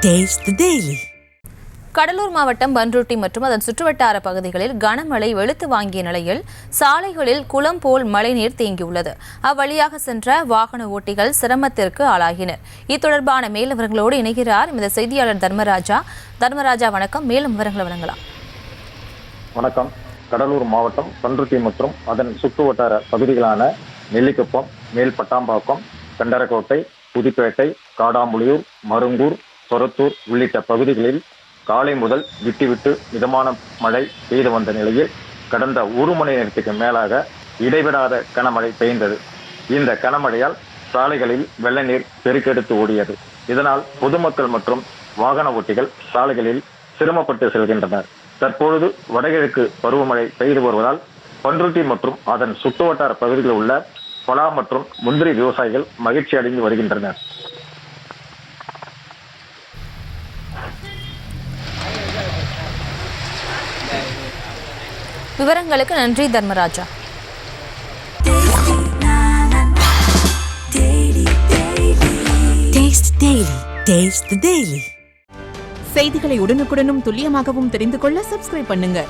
Taste the Daily. Cuddalore மாவட்டம் பண்ருட்டி மற்றும் அதன் சுற்றுவட்டார பகுதிகளில் கனமழை வெளுத்து வாங்கிய நிலையில் சாலைகளில் குளம் போல் மழைநீர் தேங்கியுள்ளது. அவ்வழியாக சென்ற வாகன ஓட்டிகள் சிரமத்திற்கு ஆளாகினர். இது தொடர்பான மேலும் விவரங்களோடு இணைகிறார் இந்த செய்தியாளர் தர்மராஜா. வணக்கம். மேலும் விவரங்களை வழங்கலாம். வணக்கம். கடலூர் மாவட்டம் பண்ருட்டி மற்றும் அதன் சுற்றுவட்டார பகுதிகளான நெல்லிக்குப்பம், மேல் பட்டாம்பாக்கம், கண்டரக்கோட்டை, புதுப்பேட்டை, காடாம்புலியூர், மருங்கூர், சொரத்தூர் உள்ளிட்ட பகுதிகளில் காலை முதல் விட்டு மிதமான மழை பெய்து வந்த நிலையில் கடந்த ஒரு மணி நேரத்துக்கு மேலாக இடைவிடாத கனமழை பெய்தது. இந்த கனமழையால் சாலைகளில் வெள்ள நீர் பெருக்கெடுத்து ஓடியது. இதனால் பொதுமக்கள் மற்றும் வாகன ஓட்டிகள் சாலைகளில் சிரமப்பட்டு செல்கின்றனர். தற்பொழுது வடகிழக்கு பருவமழை பெய்து வருவதால் பண்ருட்டி மற்றும் அதன் சுற்றுவட்டார பகுதிகளில் உள்ள பலா மற்றும் முந்திரி விவசாயிகள் மகிழ்ச்சி அடைந்து வருகின்றனர். விவரங்களுக்கு நன்றி தர்மராஜா. Taste the Daily. செய்திகளை உடனுக்குடனும் துல்லியமாகவும் தெரிந்து கொள்ள சப்ஸ்கிரைப் பண்ணுங்க.